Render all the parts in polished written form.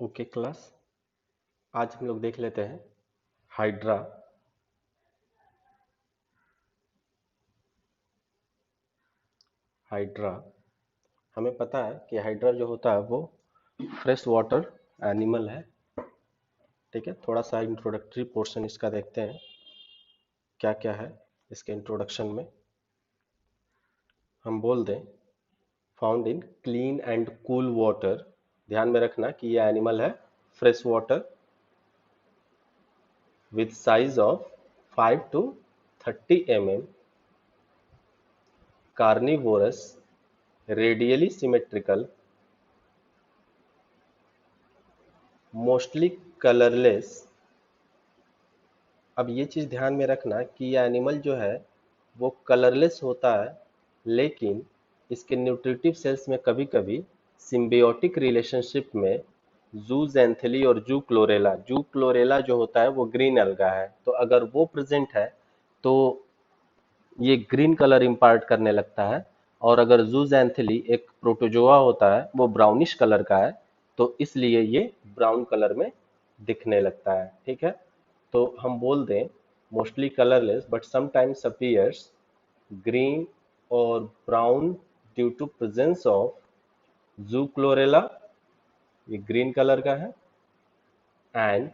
Okay class, आज हम लोग देख लेते हैं हाइड्रा। हाइड्रा, हमें पता है कि हाइड्रा जो होता है वो फ्रेश वाटर एनिमल है। ठीक है, थोड़ा सा इंट्रोडक्टरी पोर्शन इसका देखते हैं क्या क्या है इसके इंट्रोडक्शन में। हम बोल दें found in clean and cool water. ध्यान में रखना कि ये एनिमल है fresh water with size of 5 to 30 mm, carnivorous, radially symmetrical, mostly colourless. अब ये चीज़ ध्यान में रखना कि ये एनिमल जो है वो कलरलेस होता है, लेकिन इसके न्यूट्रिटिव सेल्स में कभी कभी सिम्बियोटिक रिलेशनशिप में जूजेंथेली और जू क्लोरेला जो होता है वो ग्रीन अलगा है, तो अगर वो प्रेजेंट है तो ये ग्रीन कलर इम्पार्ट करने लगता है। और अगर जूजेंथेली एक प्रोटोजोआ होता है वो ब्राउनिश कलर का है, तो इसलिए ये ब्राउन कलर में दिखने लगता है। ठीक है, तो हम बोल दें mostly colourless but sometimes appears green और brown due to presence of zoochlorella, ये ग्रीन कलर का है, एंड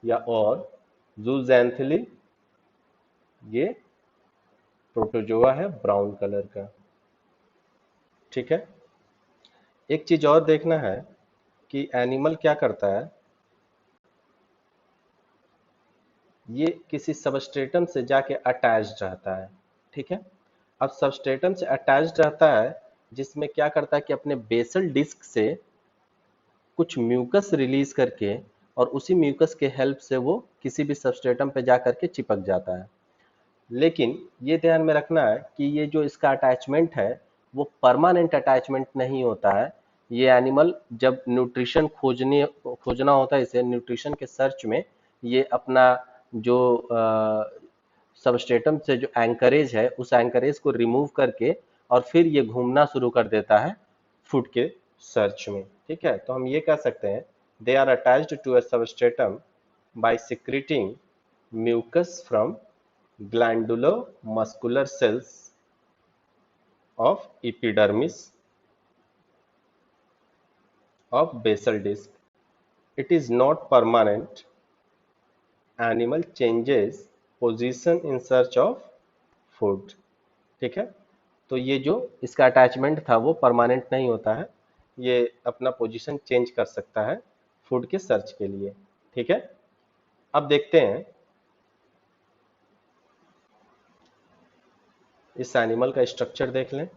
या और जूजेंथेली, ये प्रोटोजोआ है ब्राउन कलर का। ठीक है, एक चीज और देखना है कि एनिमल क्या करता है, ये किसी सबस्ट्रेटम से जाके अटैच्ड रहता है। ठीक है, अब सबस्ट्रेटम से अटैच्ड रहता है जिसमें क्या करता है कि अपने बेसल डिस्क से कुछ म्यूकस रिलीज करके और उसी म्यूकस के हेल्प से वो किसी भी सबस्ट्रेटम पे जा करके चिपक जाता है। लेकिन ये ध्यान में रखना है कि ये जो इसका अटैचमेंट है वो परमानेंट अटैचमेंट नहीं होता है। ये एनिमल जब न्यूट्रिशन खोजना होता है, इसे न्यूट्रिशन के सर्च में ये अपना जो सबस्ट्रेटम से जो एंकरेज है उस एंकरेज को रिमूव करके और फिर ये घूमना शुरू कर देता है फूड के सर्च में। ठीक है, तो हम ये कह सकते हैं they are attached to a substratum by secreting mucus from glandulomuscular cells of epidermis of basal disc. It is not permanent. Animal changes position in search of food. ठीक है, तो ये जो इसका अटैचमेंट था वो परमानेंट नहीं होता है, ये अपना पोजीशन चेंज कर सकता है फूड के सर्च के लिए। ठीक है, अब देखते हैं इस एनिमल का स्ट्रक्चर देख लें।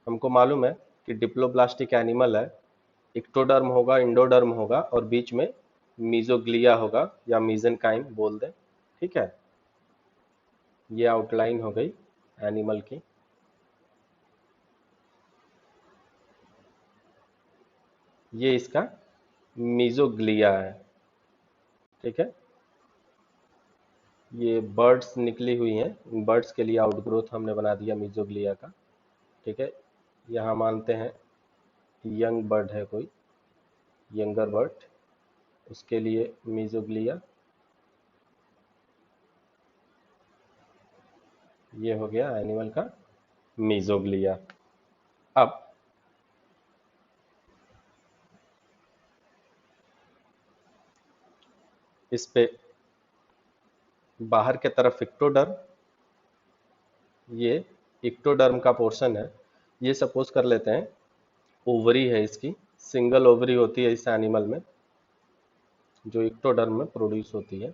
हमको मालूम है कि डिप्लोब्लास्टिक एनिमल है, इक्टोडर्म होगा, इंडोडर्म होगा और बीच में मीजोग्लिया होगा या मीजेनकाइम बोल दें। ठीक है, ये आउटलाइन हो गई एनिमल की। ये इसका मीजोग्लिया है। ठीक है, ये बर्ड्स निकली हुई हैं, बर्ड्स के लिए आउटग्रोथ हमने बना दिया मीजोग्लिया का। ठीक है, यहाँ मानते हैं यंग बर्ड है कोई, यंगर बर्ड, उसके लिए मीजोग्लिया। ये हो गया एनिमल का मीजोग्लिया। अब इस पे बाहर के तरफ इक्टोडर्म, ये इक्टोडर्म का पोर्शन है। ये सपोज कर लेते हैं ओवरी है इसकी, सिंगल ओवरी होती है इस एनिमल में जो इक्टोडर्म में प्रोड्यूस होती है।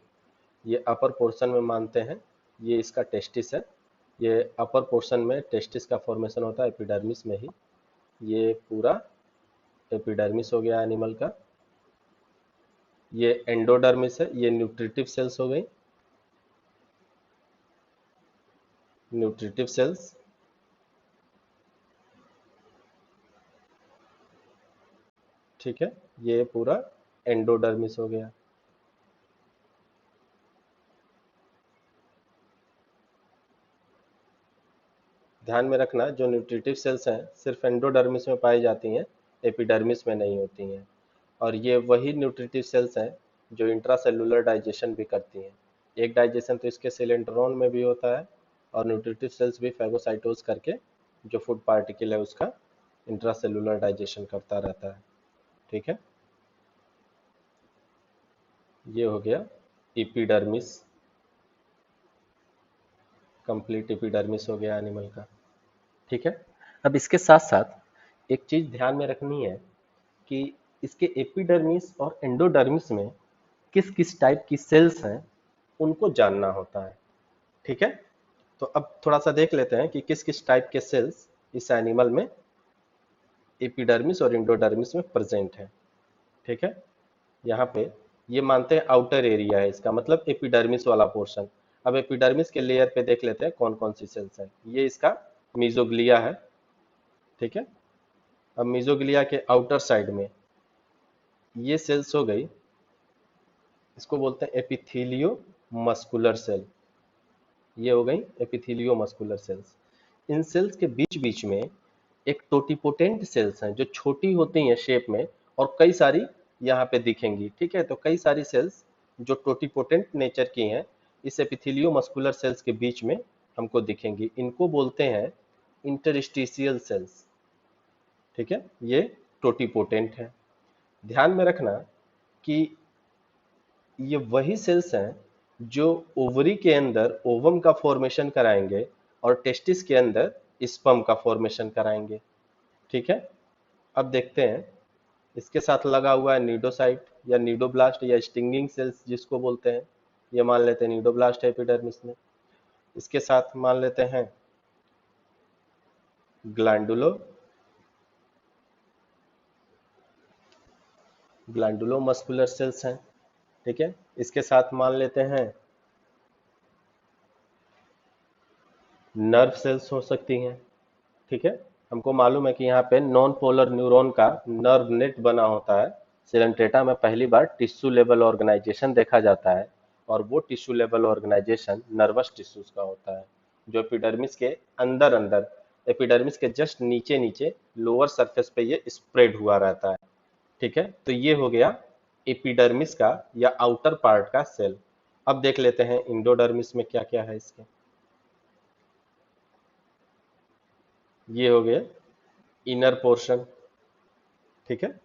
ये अपर पोर्शन में मानते हैं ये इसका टेस्टिस है। ये अपर पोर्शन में टेस्टिस का फॉर्मेशन होता है एपिडर्मिस में ही। ये पूरा एपिडर्मिस हो गया एनिमल का। ये एंडोडर्मिस है, ये न्यूट्रिटिव सेल्स हो गई, न्यूट्रिटिव सेल्स। ठीक है, ये पूरा एंडोडर्मिस हो गया। ध्यान में रखना, जो न्यूट्रिटिव सेल्स हैं सिर्फ एंडोडर्मिस में पाई जाती हैं, एपिडर्मिस में नहीं होती हैं। और ये वही न्यूट्रिटिव सेल्स हैं जो इंट्रासेलुलर डाइजेशन भी करती हैं। एक डाइजेशन तो इसके सेलेंट्रोन में भी होता है, और न्यूट्रिटिव सेल्स भी फैगोसाइटोज करके जो फूड पार्टिकल है उसका इंट्रासेलुलर डाइजेशन करता रहता है। ठीक है, ये हो गया एपिडर्मिस, कंप्लीट एपिडर्मिस हो गया एनिमल का। ठीक है, अब इसके साथ साथ एक चीज ध्यान में रखनी है कि इसके एपिडर्मिस और एंडोडर्मिस में किस किस टाइप की सेल्स हैं उनको जानना होता है। ठीक है, तो अब थोड़ा सा देख लेते हैं कि किस किस टाइप के सेल्स इस एनिमल में एपिडर्मिस और एंडोडर्मिस में प्रेजेंट है। ठीक है, यहाँ पे ये मानते हैं आउटर एरिया है इसका, मतलब एपिडर्मिस वाला पोर्शन। अब एपिडर्मिस के लेयर पे देख लेते हैं कौन कौन सी सेल्स हैं। ये इसका मीजोग्लिया है। ठीक है, अब मीजोग्लिया के आउटर साइड में ये सेल्स हो गई, इसको बोलते हैं एपिथेलियो मस्कुलर सेल। ये हो गई एपिथेलियो मस्कुलर सेल्स। इन सेल्स के बीच बीच में एक टोटिपोटेंट सेल्स हैं जो छोटी होती हैं शेप में, और कई सारी यहाँ पे दिखेंगी। ठीक है, तो कई सारी सेल्स जो टोटिपोटेंट नेचर की हैं इस एपिथेलियो मस्कुलर सेल्स के बीच में हमको दिखेंगी। इनको बोलते हैं इंटरस्टिशियल सेल्स। ठीक है, ये टोटिपोटेंट है। ध्यान में रखना कि ये वही सेल्स हैं जो ओवरी के अंदर ओवम का फॉर्मेशन कराएंगे और टेस्टिस के अंदर स्पर्म का फॉर्मेशन कराएंगे। ठीक है, अब देखते हैं इसके साथ लगा हुआ है नीडोसाइट या नीडोब्लास्ट या स्टिंगिंग सेल्स जिसको बोलते हैं। ये मान लेते हैं नीडोब्लास्ट है एपिडर्मिस में। इसके साथ मान लेते हैं ग्लैंडुलो ग्लैंडुलो मस्कुलर सेल्स हैं। ठीक है, इसके साथ मान लेते हैं नर्व सेल्स हो सकती हैं। ठीक है, हमको मालूम है कि यहाँ पे नॉन पोलर न्यूरॉन का नर्व नेट बना होता है। सिलेंट्रेटा में पहली बार टिश्यू लेवल ऑर्गेनाइजेशन देखा जाता है, और वो tissue level organization nervous tissues का होता है जो एपिडर्मिस के अंदर अंदर, एपिडर्मिस के जस्ट नीचे नीचे लोअर सरफेस पे ये स्प्रेड हुआ रहता है। ठीक है, तो ये हो गया एपिडर्मिस का या आउटर पार्ट का सेल। अब देख लेते हैं इंडोडर्मिस में क्या क्या है इसके। ये हो गया इनर पोर्शन। ठीक है,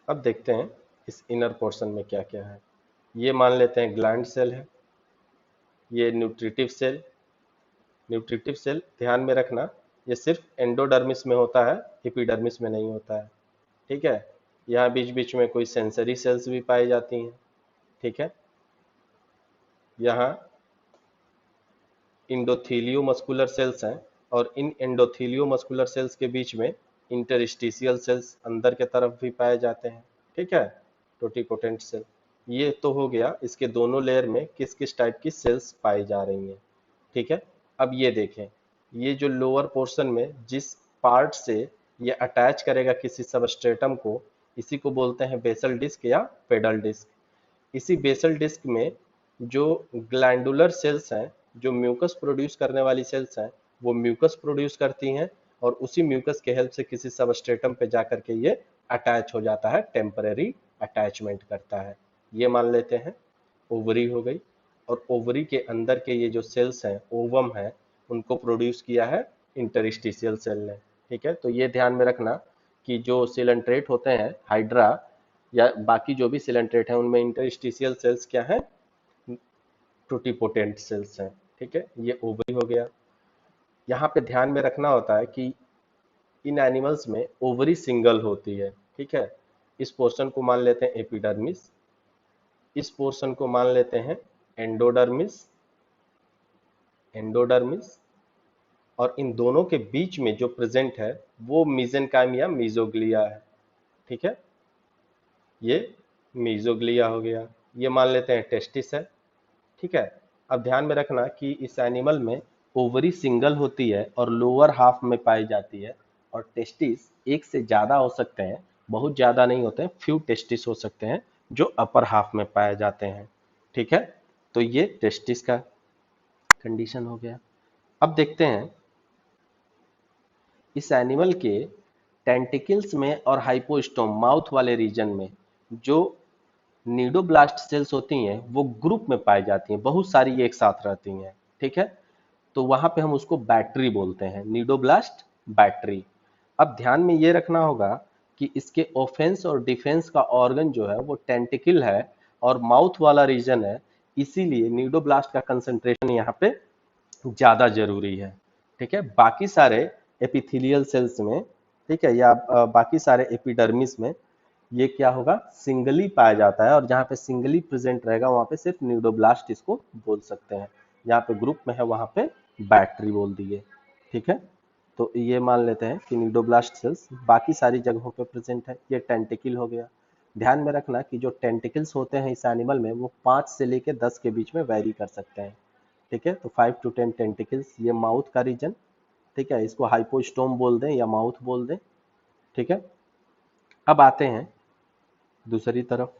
अब देखते हैं इस इनर पोर्शन में क्या क्या है। ये मान लेते हैं ग्लैंड सेल है। ये न्यूट्रिटिव सेल। न्यूट्रिटिव सेल ध्यान में रखना, ये सिर्फ एंडोडर्मिस में होता है, एपिडर्मिस में नहीं होता है। ठीक है, यहाँ बीच बीच में कोई सेंसरी सेल्स भी पाई जाती हैं। ठीक है, यहाँ इंडोथीलियो मस्कुलर सेल्स हैं, और इन एंडोथीलियो मस्कुलर सेल्स के बीच में इंटरस्टिशियल सेल्स अंदर के तरफ भी पाए जाते हैं। ठीक है, टोटिपोटेंट सेल। ये तो हो गया इसके दोनों लेयर में किस किस टाइप की सेल्स पाई जा रही हैं। ठीक है, अब ये देखें, ये जो लोअर पोर्शन में जिस पार्ट से ये अटैच करेगा किसी सबस्ट्रेटम को, इसी को बोलते हैं बेसल डिस्क या पेडल डिस्क। इसी बेसल डिस्क में जो ग्लैंडुलर सेल्स हैं, जो म्यूकस प्रोड्यूस करने वाली सेल्स हैं, वो म्यूकस प्रोड्यूस करती हैं, और उसी म्यूकस के हेल्प से किसी सबस्ट्रेटम पे जाकर के ये अटैच हो जाता है, टेम्पररी अटैचमेंट करता है। ये मान लेते हैं ओवरी हो गई, और ओवरी के अंदर के ये जो सेल्स हैं, ओवम है, उनको प्रोड्यूस किया है इंटरस्टिशियल सेल ने। ठीक है, तो ये ध्यान में रखना कि जो सिलेंट्रेट होते हैं हाइड्रा या बाकी जो भी सिलेंट्रेट है उनमें इंटरस्टिशियल सेल्स क्या है, टोटिपोटेंट सेल्स हैं। ठीक है, ये ओवरी हो गया। यहाँ पे ध्यान में रखना होता है कि इन एनिमल्स में ओवरी सिंगल होती है। ठीक है, इस पोर्शन को मान लेते हैं एपिडर्मिस, इस पोर्शन को मान लेते हैं एंडोडर्मिस। एंडोडर्मिस, और इन दोनों के बीच में जो प्रेजेंट है वो मीजेनकाइम या मीजोग्लिया है। ठीक है, ये मीजोग्लिया हो गया। ये मान लेते हैं टेस्टिस है। ठीक है, अब ध्यान में रखना कि इस एनिमल में ओवरी सिंगल होती है और लोअर हाफ में पाई जाती है, और टेस्टिस एक से ज्यादा हो सकते हैं, बहुत ज्यादा नहीं होते हैं, फ्यू टेस्टिस हो सकते हैं जो अपर हाफ में पाए जाते हैं। ठीक है, तो ये टेस्टिस का कंडीशन हो गया। अब देखते हैं इस एनिमल के टेंटिकल्स में और हाइपोस्टोम माउथ वाले रीजन में जो नीडोब्लास्ट सेल्स होती हैं वो ग्रुप में पाई जाती हैं, बहुत सारी एक साथ रहती हैं। ठीक है, तो वहां पे हम उसको बैटरी बोलते हैं, नीडोब्लास्ट बैटरी। अब ध्यान में ये रखना होगा कि इसके ऑफेंस और डिफेंस का ऑर्गन जो है वो टेंटिकल है और माउथ वाला रीजन है, इसीलिए नीडोब्लास्ट का कंसंट्रेशन यहाँ पे ज्यादा जरूरी है। ठीक है, बाकी सारे एपिथेलियल सेल्स में, ठीक है, या बाकी सारे एपिडर्मिस में ये क्या होगा, सिंगली पाया जाता है, और जहाँ पे सिंगली प्रेजेंट रहेगा वहां पे सिर्फ न्यूडोब्लास्ट इसको बोल सकते हैं। जहाँ पे ग्रुप में है वहां पे बैटरी बोल दिए। ठीक है, तो ये मान लेते हैं कि न्यूडोब्लास्ट सेल्स बाकी सारी जगहों पे प्रेजेंट है। ये टेंटिकल हो गया। ध्यान में रखना कि जो टेंटिकल्स होते हैं इस एनिमल में वो 5 से लेके 10 के बीच में वैरी कर सकते हैं। ठीक है, तो 5 to 10 टेंटिकल्स, ये माउथ का रीजन। ठीक है, इसको हाइपोस्टोम बोल दें या माउथ बोल दें। ठीक है, अब आते हैं दूसरी तरफ।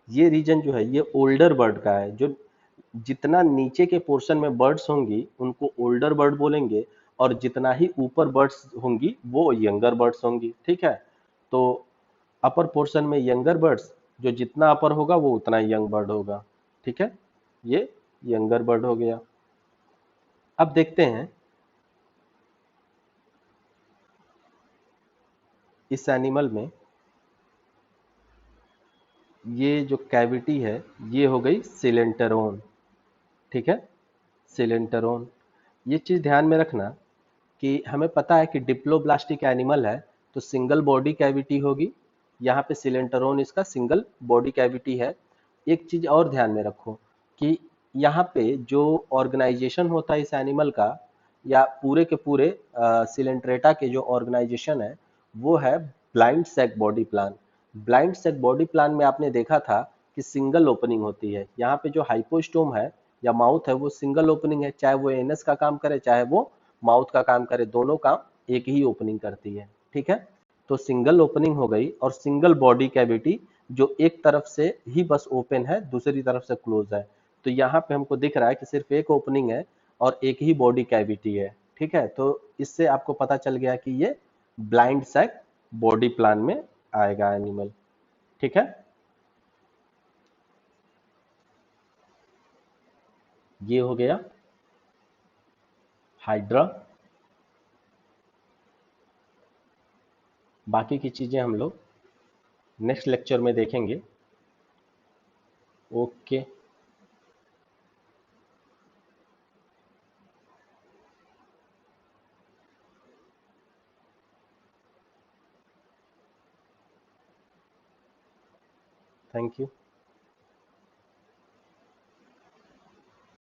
ये रीजन जो है ये ओल्डर बर्ड का है। जो जितना नीचे के पोर्शन में बर्ड्स होंगी उनको ओल्डर बर्ड बोलेंगे, और जितना ही ऊपर बर्ड्स होंगी वो यंगर बर्ड्स होंगी। ठीक है, तो अपर पोर्शन में यंगर बर्ड्स, जो जितना अपर होगा वो उतना यंग बर्ड होगा। ठीक है, ये यंगर बर्ड हो गया। अब देखते हैं इस एनिमल में ये जो कैविटी है ये हो गई सिलेंटरोन। ठीक है, सिलेंटरोन। ये चीज ध्यान में रखना कि हमें पता है कि डिप्लोब्लास्टिक एनिमल है तो सिंगल बॉडी कैविटी होगी। यहाँ पे सिलेंटरोन इसका सिंगल बॉडी कैविटी है। एक चीज और ध्यान में रखो कि यहाँ पे जो ऑर्गेनाइजेशन होता है इस एनिमल का, या पूरे के पूरे सिलेंट्रेटा के जो ऑर्गेनाइजेशन है वो है blind sac body plan. Blind sac body plan में आपने देखा था कि सिंगल ओपनिंग होती है। यहाँ पे जो हाइपोस्टोम है या माउथ है वो सिंगल ओपनिंग है, चाहे वो एनस का काम करे चाहे वो माउथ का काम करे, दोनों काम एक ही ओपनिंग करती है। ठीक है, तो सिंगल ओपनिंग हो गई, और सिंगल बॉडी कैविटी जो एक तरफ से ही बस ओपन है दूसरी तरफ से क्लोज है। तो यहाँ पे हमको दिख रहा है कि सिर्फ एक ओपनिंग है और एक ही बॉडी कैविटी है। ठीक है, तो इससे आपको पता चल गया कि ये ब्लाइंड सैक बॉडी प्लान में आएगा एनिमल। ठीक है, ये हो गया हाइड्रा। बाकी की चीजें हम लोग नेक्स्ट लेक्चर में देखेंगे। Okay, thank you.